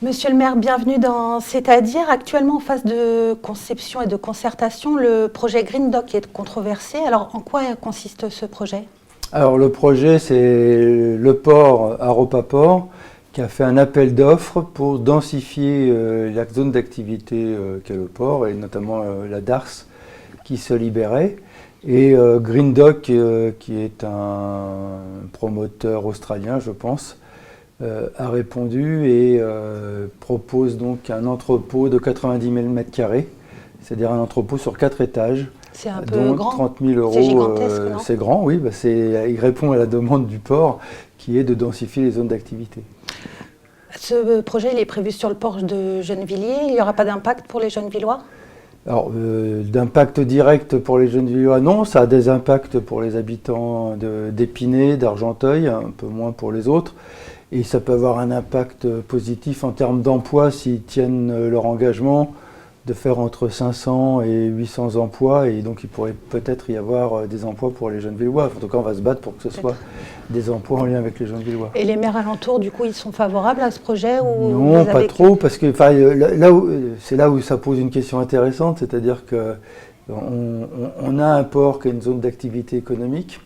Monsieur le maire, bienvenue dans C'est-à-dire. Actuellement en phase de conception et de concertation, le projet Green Dock est controversé. Alors en quoi consiste ce projet ? Alors le projet, c'est le port Aropaport qui a fait un appel d'offres pour densifier la zone d'activité qu'est le port et notamment la darse qui se libérait. Et Green Dock, qui est un promoteur australien, je pense, a répondu et propose donc un entrepôt de 90 000 m², c'est-à-dire un entrepôt sur 4 étages. C'est un peu grand. 30 000 euros. C'est gigantesque, non ? C'est grand, oui. Il répond à la demande du port qui est de densifier les zones d'activité. Ce projet il est prévu sur le port de Gennevilliers. Il n'y aura pas d'impact pour les Gennevillois ? Alors, d'impact direct pour les Gennevillois, non. Ça a des impacts pour les habitants d'Épinay, d'Argenteuil, un peu moins pour les autres. Et ça peut avoir un impact positif en termes d'emploi s'ils tiennent leur engagement de faire entre 500 et 800 emplois. Et donc, il pourrait peut-être y avoir des emplois pour les Gennevillois. En tout cas, on va se battre pour que ce soit des emplois en lien avec les Gennevillois. Et les maires alentours, du coup, ils sont favorables à ce projet ou Non, pas trop, parce que c'est là où ça pose une question intéressante, c'est-à-dire qu'on a un port qui est une zone d'activité économique,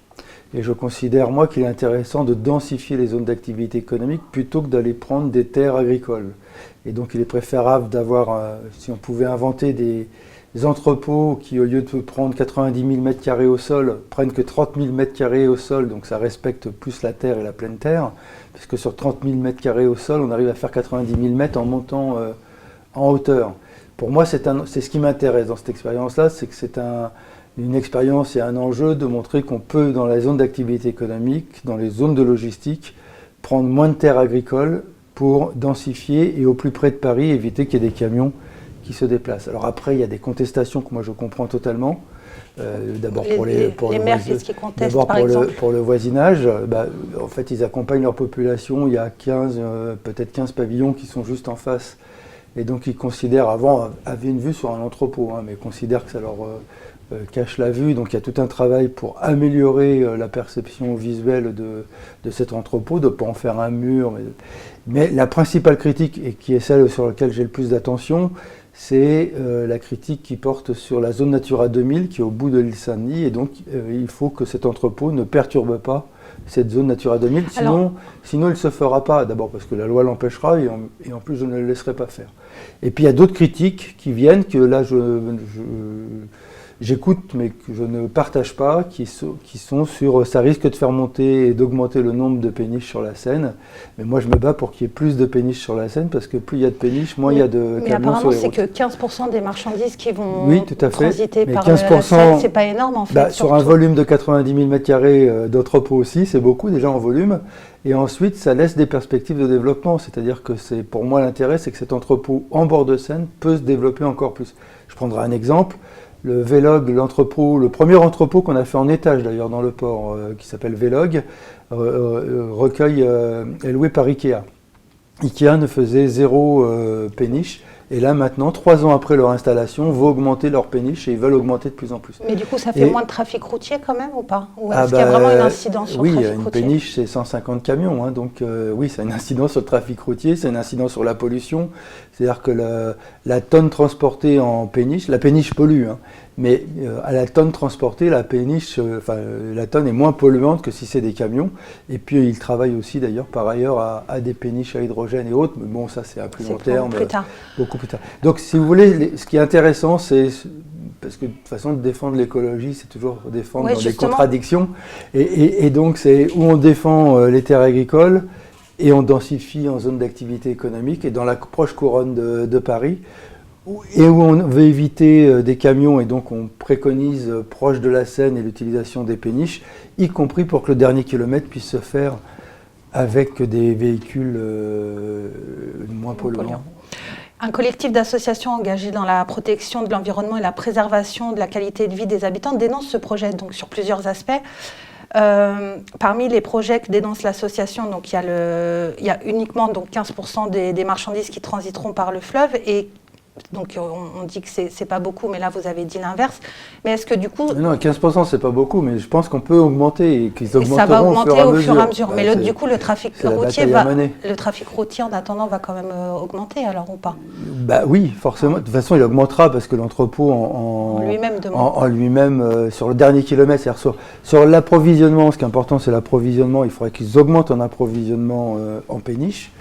et je considère, moi, qu'il est intéressant de densifier les zones d'activité économique plutôt que d'aller prendre des terres agricoles. Et donc, il est préférable d'avoir, si on pouvait inventer des entrepôts qui, au lieu de prendre 90 000 m² au sol, prennent que 30 000 m² au sol, donc ça respecte plus la terre et la pleine terre, puisque sur 30 000 m² au sol, on arrive à faire 90 000 mètres en montant en hauteur. Pour moi, c'est ce qui m'intéresse dans cette expérience-là, c'est que c'est une expérience et un enjeu de montrer qu'on peut, dans la zone d'activité économique, dans les zones de logistique, prendre moins de terres agricoles pour densifier et au plus près de Paris, éviter qu'il y ait des camions qui se déplacent. Alors après, il y a des contestations que moi je comprends totalement. D'abord pour les maires, qu'est-ce qu'ils contestent, par exemple ? Pour le voisinage, en fait, ils accompagnent leur population. Il y a peut-être 15 pavillons qui sont juste en face. Et donc, ils considèrent, avant, avaient une vue sur un entrepôt, mais considèrent que ça leur cache la vue. Donc, il y a tout un travail pour améliorer la perception visuelle de cet entrepôt, de ne pas en faire un mur. Mais la principale critique, et qui est celle sur laquelle j'ai le plus d'attention, c'est la critique qui porte sur la zone Natura 2000 qui est au bout de l'île Saint-Denis. Et donc, il faut que cet entrepôt ne perturbe pas cette zone Natura 2000. Sinon, il ne se fera pas. D'abord parce que la loi l'empêchera et en plus, je ne le laisserai pas faire. Et puis, il y a d'autres critiques qui viennent, que là, j'écoute, mais que je ne partage pas, qui sont sur ça risque de faire monter et d'augmenter le nombre de péniches sur la Seine. Mais moi, je me bats pour qu'il y ait plus de péniches sur la Seine, parce que plus il y a de péniches, moins il y a de camions sur les routes. Mais apparemment, c'est que 15% des marchandises qui vont transiter mais par 15%, la Seine, c'est pas énorme en fait. Sur un volume de 90 000 m² d'entrepôt aussi, c'est beaucoup déjà en volume. Et ensuite, ça laisse des perspectives de développement. C'est-à-dire que pour moi, l'intérêt, c'est que cet entrepôt en bord de Seine peut se développer encore plus. Je prendrai un exemple. Le Vélog, le premier entrepôt qu'on a fait en étage d'ailleurs dans le port, qui s'appelle Vélog, est loué par Ikea. Ikea ne faisait 0 péniche, et là maintenant, 3 ans après leur installation, vont augmenter leur péniche et ils veulent augmenter de plus en plus. Mais du coup, ça fait moins de trafic routier quand même ou pas ? Ou est-ce qu'il y a vraiment une incidence sur le trafic routier ? Oui, une péniche c'est 150 camions, donc oui, c'est une incidence sur le trafic routier, c'est une incidence sur la pollution. C'est-à-dire que la tonne transportée en péniche, la péniche pollue, mais à la tonne transportée, la tonne est moins polluante que si c'est des camions. Et puis ils travaillent aussi d'ailleurs par ailleurs à des péniches à hydrogène et autres, mais bon, ça c'est à plus long terme, beaucoup plus tard. Donc si vous voulez, ce qui est intéressant, c'est, parce que de toute façon de défendre l'écologie, c'est toujours défendre dans des contradictions, et donc c'est où on défend les terres agricoles, et on densifie en zone d'activité économique, et dans la proche couronne de Paris, et où on veut éviter des camions, et donc on préconise proche de la Seine et l'utilisation des péniches, y compris pour que le dernier kilomètre puisse se faire avec des véhicules moins polluants. Un collectif d'associations engagées dans la protection de l'environnement et la préservation de la qualité de vie des habitants dénonce ce projet donc, sur plusieurs aspects. Parmi les projets que dénonce l'association, donc, il y a uniquement donc, 15% des marchandises qui transiteront par le fleuve, et Donc on dit que c'est pas beaucoup, mais là vous avez dit l'inverse. Mais est-ce que du coup... Non, 15% c'est pas beaucoup, mais je pense qu'on peut augmenter et qu'ils augmenteront ça va augmenter au fur et à mesure. Mais du coup, le trafic routier en attendant va quand même augmenter alors ou pas? Bah oui, forcément. De toute façon, il augmentera parce que l'entrepôt en lui-même, sur le dernier kilomètre, c'est-à-dire sur l'approvisionnement, ce qui est important, c'est l'approvisionnement. Il faudrait qu'ils augmentent en approvisionnement en péniche.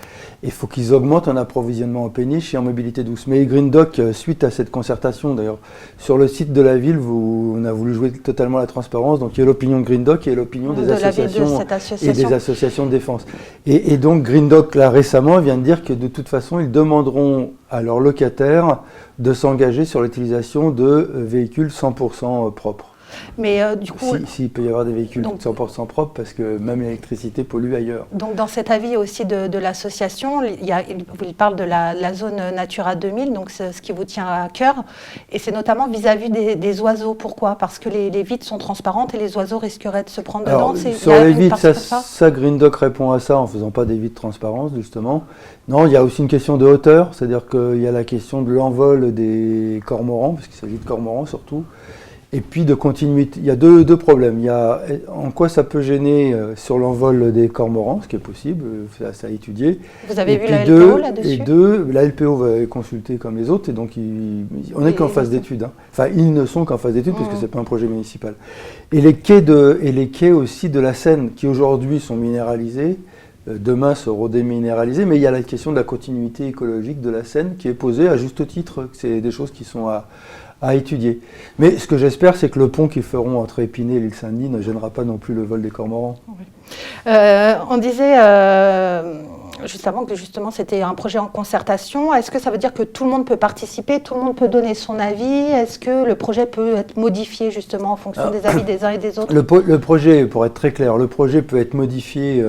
Il faut qu'ils augmentent en approvisionnement en péniche et en mobilité douce. Mais Green Dock, suite à cette concertation, d'ailleurs, sur le site de la ville, on a voulu jouer totalement la transparence. Donc il y a l'opinion de Green Dock et l'opinion des associations et des associations de défense. Et donc Green Dock, là récemment, vient de dire que de toute façon, ils demanderont à leurs locataires de s'engager sur l'utilisation de véhicules 100% propres. Mais du coup, s'il peut y avoir des véhicules 100% propres, parce que même l'électricité pollue ailleurs. Donc dans cet avis aussi de l'association, il parle de la zone Natura 2000, donc c'est ce qui vous tient à cœur, et c'est notamment vis-à-vis des oiseaux. Pourquoi? Parce que les vitres sont transparentes et les oiseaux risqueraient de se prendre dedans. Sur les vitres, ça Green Dock répond à ça en ne faisant pas des vitres transparentes, justement. Non, il y a aussi une question de hauteur, c'est-à-dire qu'il y a la question de l'envol des cormorans, parce qu'il s'agit de cormorans surtout. Et puis de continuité, il y a deux problèmes. Il y a en quoi ça peut gêner sur l'envol des cormorans, ce qui est possible, ça à étudier. Vous avez vu la LPO là-dessus? Et la LPO va consulter comme les autres, et donc on n'est qu'en phase d'étude. Hein. Enfin, ils ne sont qu'en phase d'étude, parce que ce n'est pas un projet municipal. Et les quais aussi de la Seine, qui aujourd'hui sont minéralisés, demain seront déminéralisés, mais il y a la question de la continuité écologique de la Seine qui est posée à juste titre. C'est des choses qui sont à étudier. Mais ce que j'espère, c'est que le pont qu'ils feront entre Épinay et l'île Saint-Denis ne gênera pas non plus le vol des cormorans. Oui. On disait juste avant que justement c'était un projet en concertation. Est-ce que ça veut dire que tout le monde peut participer, tout le monde peut donner son avis? Est-ce que le projet peut être modifié justement en fonction des avis des uns et des autres? Le projet, pour être très clair, le projet peut être modifié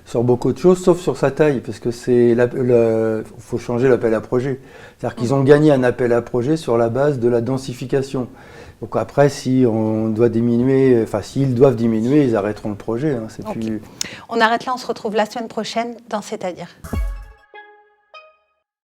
sur beaucoup de choses, sauf sur sa taille, parce que faut changer l'appel à projet. C'est-à-dire qu'ils ont gagné un appel à projet sur la base de la densification. Donc après, si on doit diminuer, enfin s'ils doivent diminuer, ils arrêteront le projet. Hein, plus... On arrête là, on se retrouve la semaine prochaine dans C'est-à-dire.